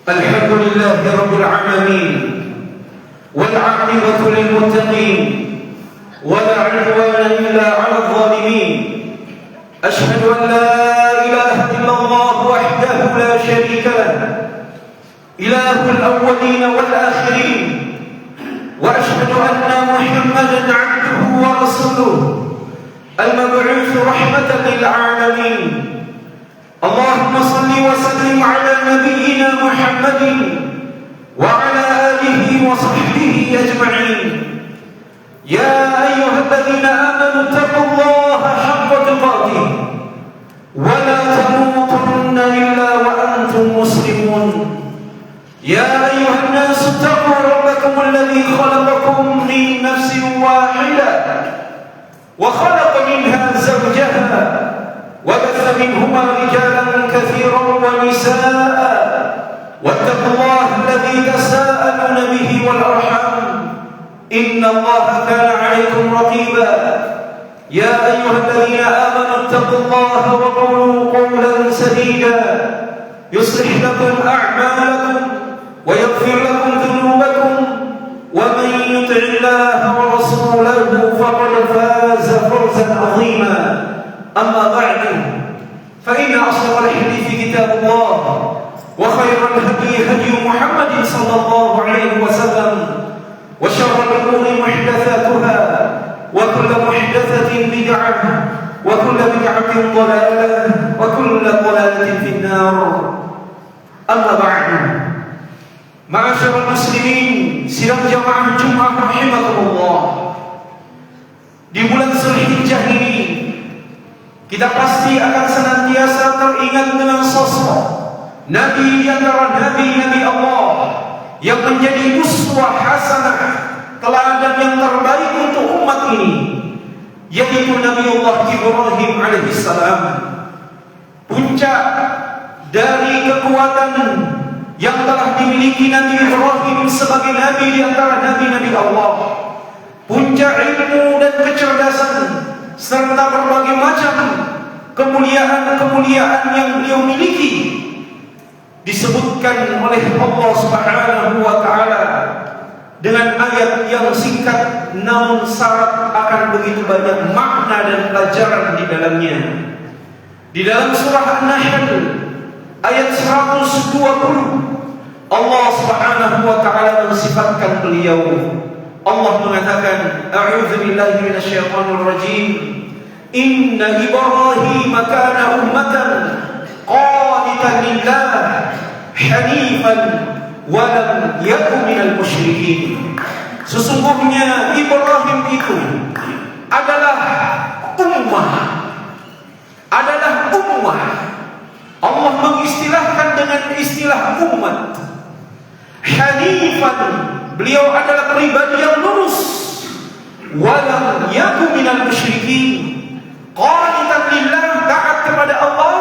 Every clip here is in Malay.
الحمد لله رب العالمين والعاقبة للمتقين ولا عدوان إلا على الظالمين. أشهد أن لا إله إلا الله وحده لا شريك له إله الأولين والآخرين، وأشهد أن محمدا عبده ورسوله المبعوث رحمة للعالمين. اللهم صل وسلم على نبينا محمد وعلى آله وصحبه أجمعين. يا أيها الذين آمنوا اتقوا الله حق تقاته ولا تموتن إلا وأنتم مسلمون. يا أيها الناس اتقوا ربكم الذي خلقكم من نفس واحدة وخلق منها زوجها وبث منهما رجالا كثيرا ونساء، واتقوا الله الذي تساءلون به والأرحام إن الله كان عليكم رقيبا. يا أيها الذين آمنوا اتقوا الله وقولوا قولا سديدا يصلح لكم أعمالكم ويغفر لكم ذنوبكم، ومن يطع الله ورسوله فقد فاز فوزا عظيما. أما بعد، فإن أصدق الحديث كتاب الله، وخير الهدي هدي محمد صلى الله عليه وسلم، وشر الأمور محدثاتها، وكل محدثة بدعة، وكل بدعة ضلالة، وكل ضلالة في النار. أما بعد، معاشر المسلمين sidang jamaah Jumat rahimakumullah, di bulan Zulhijjah ini kita pasti akan senantiasa teringat dengan sosok Nabi di antara Nabi-Nabi Allah yang menjadi uswah hasanah, teladan yang terbaik untuk umat ini, yaitu Nabiullah Ibrahim alaihissalam. Puncak dari kekuatan yang telah dimiliki Nabi Ibrahim sebagai Nabi di antara Nabi-Nabi Allah, puncak ilmu dan kecerdasan serta berbagai macam kemuliaan-kemuliaan yang beliau miliki disebutkan oleh Allah Subhanahu wa taala dengan ayat yang singkat namun syarat akan begitu banyak makna dan pelajaran di dalamnya. Di dalam surah An-Nahl ayat 120, Allah Subhanahu wa taala mensifatkan beliau. Allah mengatakan, a'udzu billahi minasyaitonir rajim. Inna Ibrahim kana ummatan qanitan lillah hanifan wa lam yakun minal musyrikin. Sesungguhnya Ibrahim itu adalah ummah. Allah mengistilahkan dengan istilah umat. Hanifan, beliau adalah pribadi yang lurus. Walam yaku minal musyrikin, qanitan lillah, taat kepada Allah.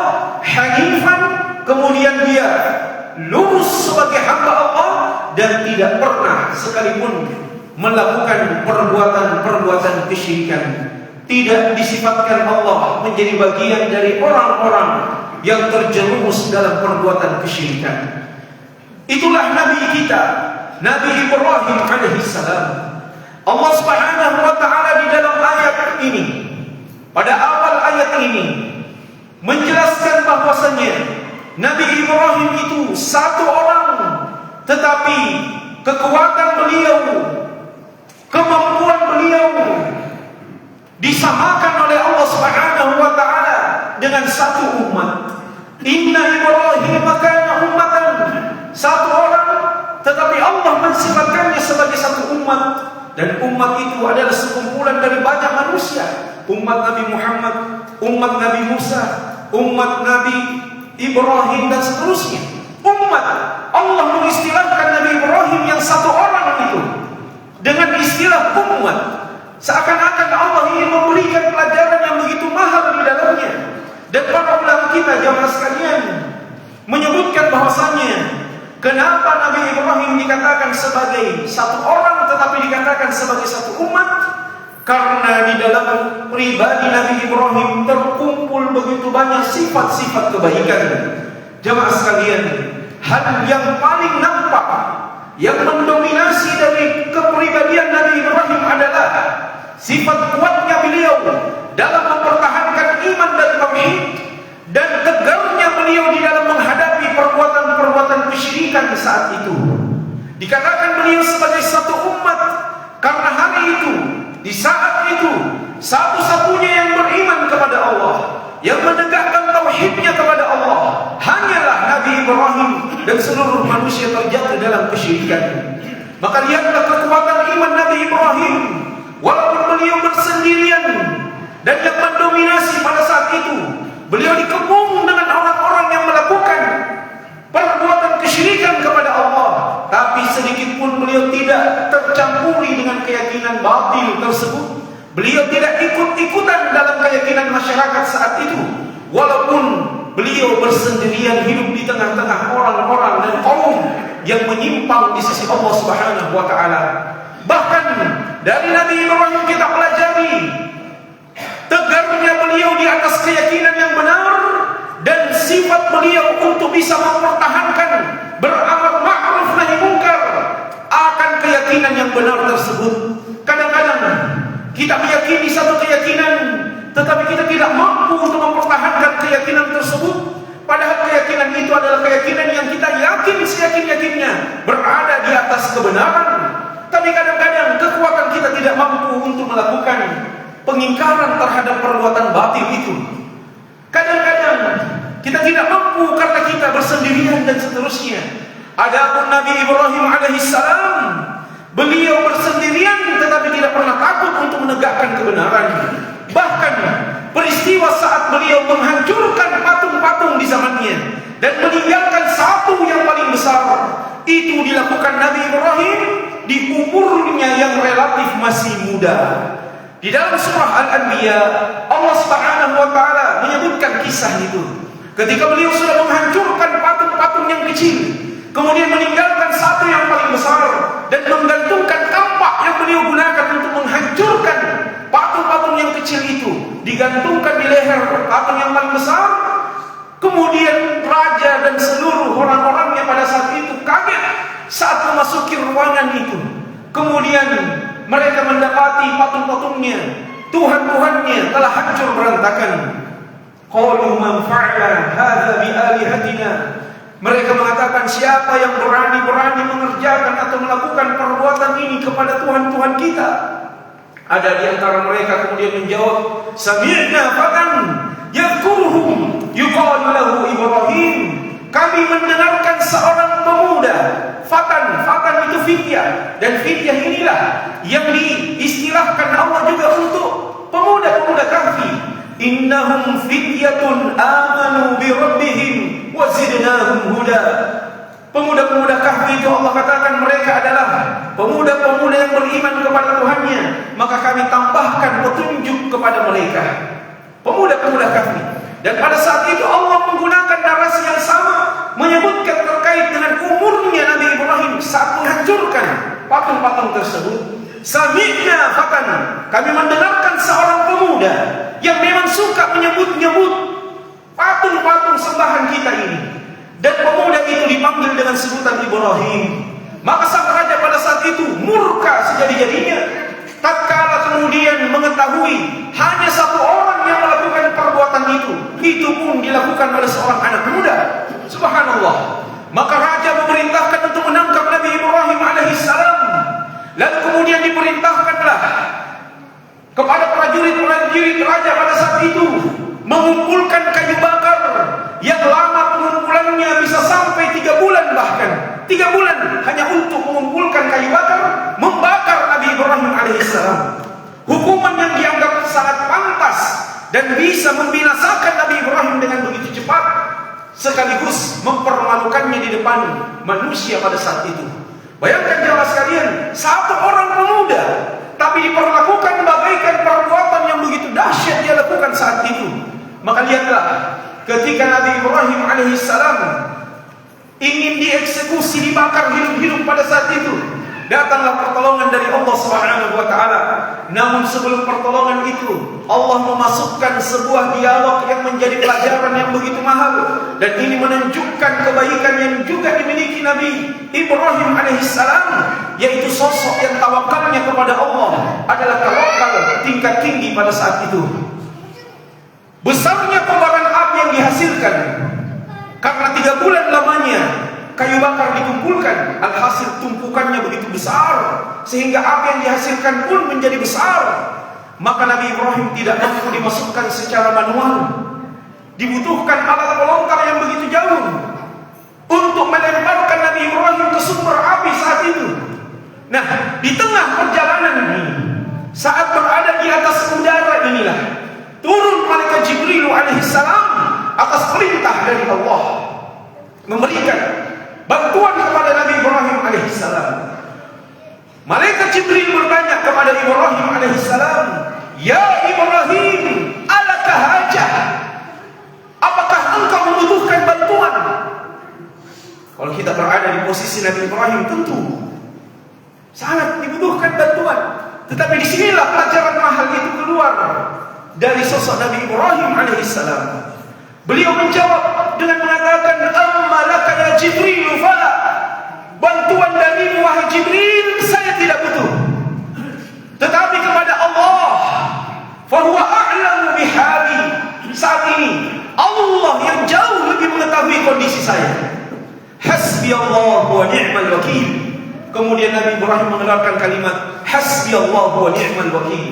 Hanifan, kemudian dia lurus sebagai hamba Allah dan tidak pernah sekalipun melakukan perbuatan-perbuatan kesyirikan. Tidak disifatkan Allah menjadi bagian dari orang-orang yang terjerumus dalam perbuatan kesyirikan. Itulah Nabi kita, Nabi Ibrahim alaihissalam. Allah Subhanahu wa ta'ala di dalam ayat ini, pada awal ayat ini, menjelaskan bahwasanya Nabi Ibrahim itu satu orang, tetapi kekuatan beliau, kemampuan beliau disamakan oleh Allah Subhanahu wa ta'ala dengan satu umat. Inna Ibrahim kana ummatan, satu orang, tetapi Allah mensifatkannya sebagai satu umat. Dan umat itu adalah sekumpulan dari banyak manusia. Umat Nabi Muhammad, umat Nabi Musa, umat Nabi Ibrahim dan seterusnya. Umat, Allah mengistilahkan Nabi Ibrahim yang satu orang itu dengan istilah umat. Seakan-akan Allah ingin memberikan pelajaran yang begitu mahal di dalamnya. Dan para ulama kita jamaah sekalian menyebutkan bahwasanya kenapa Nabi Ibrahim dikatakan sebagai satu orang tetapi dikatakan sebagai satu umat? Karena di dalam pribadi Nabi Ibrahim terkumpul begitu banyak sifat-sifat kebaikan. Jamaah sekalian, hal yang paling nampak, yang mendominasi dari kepribadian Nabi Ibrahim adalah sifat kuatnya beliau dalam mempertahankan iman dan tauhid, dan tegarnya beliau di dalam menghadapi perbuatan-perbuatan kesyirikan saat itu. Dikatakan beliau sebagai satu umat karena hari itu, di saat itu, satu-satunya yang beriman kepada Allah, yang menegakkan tauhidnya kepada Allah, hanyalah Nabi Ibrahim, dan seluruh manusia terjatuh dalam kesyirikan. Maka lihatlah kekuatan iman Nabi Ibrahim, walaupun beliau bersendirian, dan yang mendominasi pada saat itu, beliau dikepung dengan orang-orang yang melakukan perbuatan kesyirikan kepada Allah, tapi sedikit pun beliau tidak tercampuri dengan keyakinan batil tersebut. Beliau tidak ikut-ikutan dalam keyakinan masyarakat saat itu, walaupun beliau bersendirian hidup di tengah-tengah orang-orang dan kaum yang menyimpang di sisi Allah Subhanahu wa ta'ala. Bahkan dari Nabi Ibrahim kita pelajari tegarnya beliau di atas keyakinan yang benar, dan sifat beliau untuk bisa mempertahankan beramal ma'ruf nahi munkar akan keyakinan yang benar tersebut. Kadang-kadang kita meyakini satu keyakinan, tetapi kita tidak mampu untuk mempertahankan keyakinan tersebut, padahal keyakinan itu adalah keyakinan yang kita yakin seyakin-yakinnya berada di atas kebenaran. Tapi kadang-kadang kekuatan kita tidak mampu untuk melakukan pengingkaran terhadap perbuatan batil itu. Kadang-kadang kita tidak mampu karena kita bersendirian dan seterusnya. Adapun Nabi Ibrahim alaihissalam, beliau bersendirian tetapi tidak pernah takut untuk menegakkan kebenaran. Bahkan peristiwa saat beliau menghancurkan patung-patung di zamannya dan meninggalkan satu yang paling besar, itu dilakukan Nabi Ibrahim di umurnya yang relatif masih muda. Di dalam surah Al-Anbiya, Allah Subhanahu wa ta'ala menyebutkan kisah itu. Ketika beliau sudah menghancurkan patung-patung yang kecil, kemudian meninggalkan satu yang paling besar, dan menggantungkan kampak yang beliau gunakan untuk menghancurkan patung-patung yang kecil itu, digantungkan di leher patung yang paling besar. Kemudian raja dan seluruh orang-orangnya pada saat itu kaget saat memasuki ruangan itu. Kemudian mereka mendapati patung-patungnya, Tuhan-Tuhannya telah hancur berantakan. Qalu man fa'ala hadza bi alihatina. Mereka mengatakan, siapa yang berani-berani mengerjakan atau melakukan perbuatan ini kepada Tuhan-Tuhan kita? Ada di antara mereka kemudian menjawab, sami'na fatan yadhkuruhum yuqalu lahu Ibrahim. kami mendengarkan seorang pemuda, fatan itu fityah, dan fityah inilah yang diistilahkan Allah juga untuk pemuda-pemuda kahfi. Innahum fityatun amanu bi rabbihim wa zidnahum huda. Pemuda-pemuda kahfi itu Allah katakan mereka adalah pemuda-pemuda yang beriman kepada Tuhannya, maka kami tambahkan petunjuk kepada mereka. Pemuda-pemuda kahfi. Dan pada saat itu Allah menggunakan narasi yang sama, menyebutkan terkait dengan umurnya Nabi Ibrahim saat menghancurkan patung-patung tersebut. Sami'na fatan, kami mendengarkan seorang pemuda yang memang suka menyebut-nyebut patung-patung sembahan kita ini. Dan pemuda itu dipanggil dengan sebutan Ibrahim. Maka sang raja pada saat itu murka sejadi-jadinya, tatkala kemudian mengetahui hanya satu orang yang melakukan perbuatan itu pun dilakukan oleh seorang anak muda. Subhanallah. Maka raja memerintahkan untuk menangkap Nabi Ibrahim alaihissalam. Lalu kemudian diperintahkanlah kepada prajurit-prajurit raja pada saat itu mengumpulkan kayu bakar yang lama pengumpulannya bisa sampai 3 bulan, bahkan 3 bulan hanya untuk mengumpulkan kayu bakar, membakar Nabi Ibrahim alaihissalam. Hukuman yang dianggap sangat pantas dan bisa membinasakan Nabi Ibrahim dengan begitu cepat, sekaligus mempermalukannya di depan manusia pada saat itu. Bayangkan jemaah sekalian, satu orang pemuda tapi diperlakukan bagaikan perbuatan yang begitu dahsyat dia lakukan saat itu. Maka lihatlah, ketika Nabi Ibrahim alaihissalam ingin dieksekusi, dibakar hidup-hidup pada saat itu, datanglah pertolongan dari Allah Subhanahu wa taala. Namun sebelum pertolongan itu, Allah memasukkan sebuah dialog yang menjadi pelajaran yang begitu mahal, dan ini menunjukkan kebaikan yang juga dimiliki Nabi Ibrahim alaihissalam, yaitu sosok yang tawakalnya kepada Allah adalah tawakal tingkat tinggi pada saat itu. Besarnya kobaran api yang dihasilkan karena 3 bulan lamanya kayu bakar dikumpulkan, alhasil tumpukannya begitu besar sehingga api yang dihasilkan pun menjadi besar. Maka Nabi Ibrahim tidak mampu dimasukkan secara manual, dibutuhkan alat pelongkar yang begitu jauh untuk melemparkan Nabi Ibrahim ke sumber api saat itu. Nah, di tengah perjalanan ini, saat berada di atas udara inilah turun malaikat Jibril alaihissalam atas perintah dari Allah, memberikan bantuan kepada Nabi Ibrahim alaihissalam. Malaikat Jibril bertanya kepada Ibrahim alaihissalam, "Ya Ibrahim, alaka hajah? Apakah engkau membutuhkan bantuan?" Kalau kita berada di posisi Nabi Ibrahim, tentu sangat dibutuhkan bantuan. Tetapi disinilah pelajaran mahal itu keluar dari sosok Nabi Ibrahim alaihissalam. Beliau menjawab dengan mengatakan, "Amma laka ya Jibril fala." Bantuan darimu wahai Jibril, saya tidak butuh. Tetapi kepada Allah, fa huwa a'lamu bihali. Saat ini Allah yang jauh lebih mengetahui kondisi saya. Hasbi Allah wa ni'mal wakil. Kemudian Nabi Ibrahim mengeluarkan kalimat hasbi Allah wa ni'mal wakil.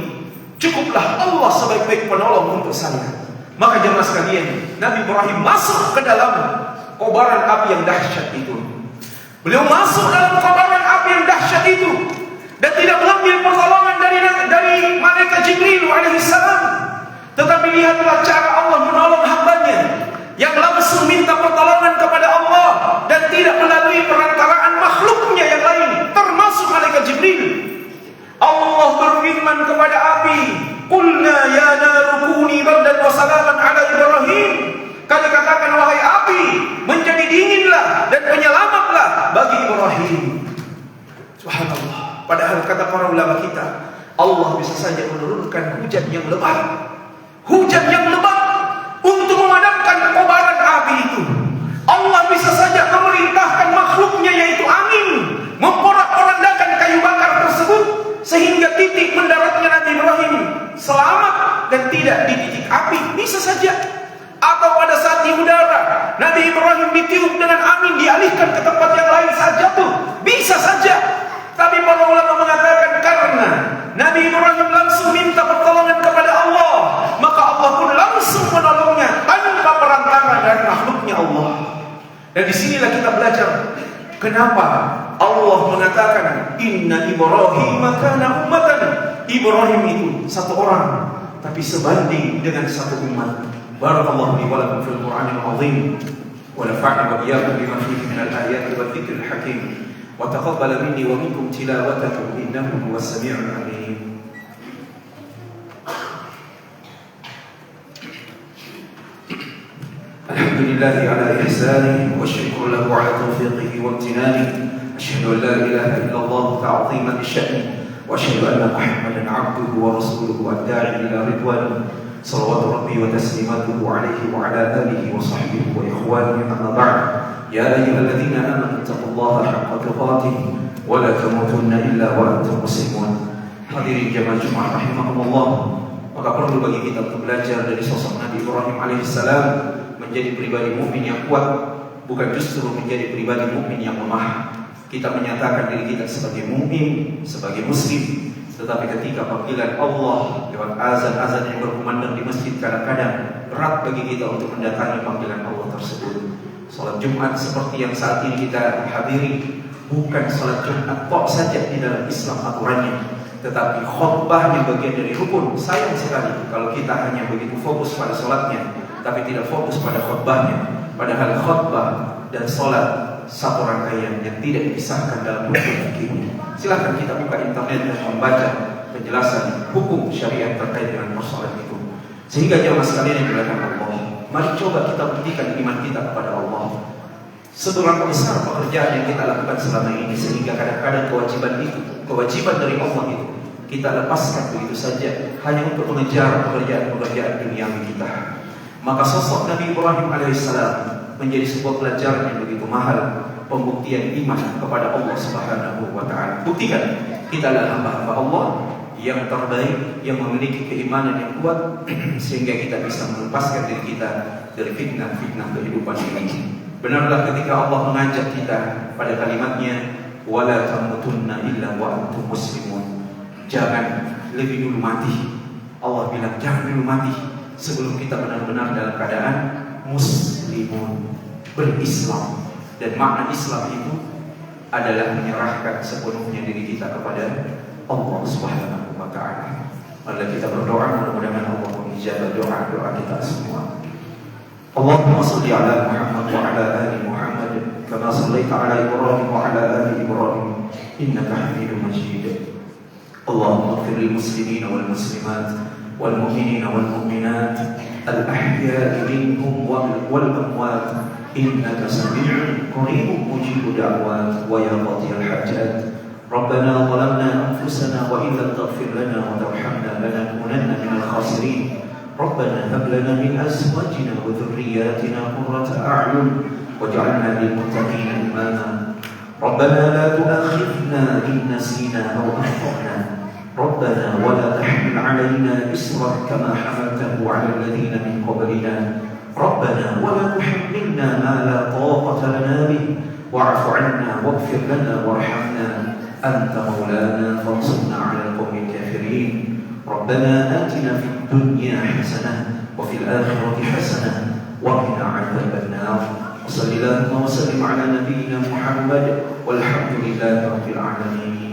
Cukuplah Allah sebaik-baik penolong untuk saya. Maka jemaah sekalian, Nabi Ibrahim masuk ke dalam kobaran api yang dahsyat itu. Beliau masuk dalam kobaran api yang dahsyat itu dan tidak mengambil pertolongan dari malaikat Jibril alaihissalam. Tetapi lihatlah cara Allah menolong hambanya yang langsung minta pertolongan kepada Allah dan tidak melalui perantaraan makhluknya yang lain, termasuk malaikat Jibril. Allah berfirman kepada api, "Qulna ya naru kuni bardan wa salaman ala Ibrahim." Kami katakan, wahai api, menjadi dinginlah dan penyelamatlah bagi Ibrahim. Subhanallah. Padahal kata para ulama kita, Allah bisa saja menurunkan hujan yang lebat, hujan yang lebat untuk memadamkan kobaran api itu. Allah bisa saja memerintahkan makhluknya yaitu angin memporak-porandakan kayu bakar tersebut sehingga titik mendaratnya Nabi Ibrahim selamat dan tidak di titik api. Bisa saja. Atau pada saat di udara Nabi Ibrahim ditiup dengan angin, dialihkan ke tempat yang lain saat jatuh. Bisa saja. Tapi para ulama mengatakan karena Nabi Ibrahim langsung minta pertolongan kepada Allah, maka Allah pun langsung menolongnya tanpa perantara dari makhluknya Allah. Dan disinilah kita belajar kenapa Allah mengatakan Inna Ibrahim kana ummatan. Ibrahim itu satu orang, tapi sebanding dengan satu umat. Barakallahu li wa lakum fil Qur'anil azim wa nafa'ani wa iyyakum bima fihi minal ayati wa dzikril hakim wa taqabbal minni wa minkum tilawatahu innahu huwas sami'ul 'alim. Alhamdulillahi ala ihsanihi wa syukru lahu ala tawfiqihi wa imtinanihi. Asyhadu an la ilaha illallah ta'ziman li sya'nihi wa asyhadu anna Muhammadan 'abduhu wa rasuluhu ad-da'i ila ridwanihi. Salawatu rabbi wa taslimatuhu alaihi wa ala alihi wa sahbihi wa ikhwanihi amma ba'd. Ya ayyuhalladzina amanu taqullaha haqqa tuqatih wa la tamutunna illa wa antum muslimun. Hadirin jamaah Jumat rahimakumullah. Maka perlu bagi kita untuk belajar dari sosok Nabi Ibrahim alaihissalam menjadi pribadi mukmin yang kuat, bukan justru menjadi pribadi mukmin yang lemah. Kita menyatakan diri kita sebagai mukmin, sebagai muslim, tetapi ketika panggilan Allah lewat azan-azan yang berkumandang di masjid, kadang-kadang berat bagi kita untuk mendatangi panggilan Allah tersebut. Salat Jumat seperti yang saat ini kita hadiri bukan salat Jumat kok saja di dalam Islam aturannya, tetapi khutbah yang bagian dari rukun. Sayang sekali kalau kita hanya begitu fokus pada salatnya, tapi tidak fokus pada khutbahnya. Padahal khutbah dan salat satu rangkaian yang tidak dipisahkan dalam hukum fikih. Silahkan kita buka internet dan membaca penjelasan hukum syariat terkait dengan persoalan itu. Sehingga jamaah sekalian yang dimuliakan Allah, mari coba kita buktikan iman kita kepada Allah. Seberapa besar pekerjaan yang kita lakukan selama ini, sehingga kadang-kadang kewajiban dari Allah itu kita lepaskan begitu saja hanya untuk mengejar pekerjaan-pekerjaan duniawi kita. Maka sosok Nabi Ibrahim alaihissalam menjadi sebuah pelajaran yang begitu mahal, pembuktian iman kepada Allah Subhanahu wa taala. Buktikan kita adalah hamba-hamba Allah yang terbaik, yang memiliki keimanan yang kuat sehingga kita bisa melepaskan diri kita dari fitnah-fitnah kehidupan ini. Benarlah ketika Allah mengajak kita pada kalimatnya wala tamutunna illa wa antum muslimun. Jangan lebih dulu mati. Allah bilang jangan dulu mati sebelum kita benar-benar dalam keadaan muslimun, berislam. Dan makna Islam itu adalah menyerahkan sepenuhnya diri kita kepada Allah Subhanahu wa taala. Mari kita berdoa, mudah-mudahan Allah mengijabah doa-doa kita semua. Allahumma shalli ala Muhammad wa ala ali Muhammad kama shallaita ala Ibrahim wa ala ali Ibrahim innaka Hamidum Majid. Allahumma ighfir lil muslimina wal muslimat wal mu'minina wal mu'minat al ahya'i minhum wal amwat innaka sami'un qaribun mujibud da'wat wa ya qadiyal hajat. Rabbana zalamna anfusana wa in lam taghfir lana wa tarhamna lanakunanna minal khasirin. Rabbana hab lana min azwajina wa dhurriyyatina qurrata a'yun waj'alna lil muttaqina imama. Rabbana la tu'akhidhna in nasina aw akhtana. Rabbana wa la tahmil 'alaina isran kama hamaltahu 'ala alladhina min qablina. Rabbana wa la tuhammilna ma la taqata lana bih wa'fu 'anna waghfir lana warhamna anta maulana fansurna 'alal qawmil kafirin. Rabbana atina fid dunya hasanah wa fil akhirati hasanah wa qina 'adzaban nar. Sallallahu wa sallim 'ala nabiyyina Muhammad walhamdulillahi rabbil 'alamin.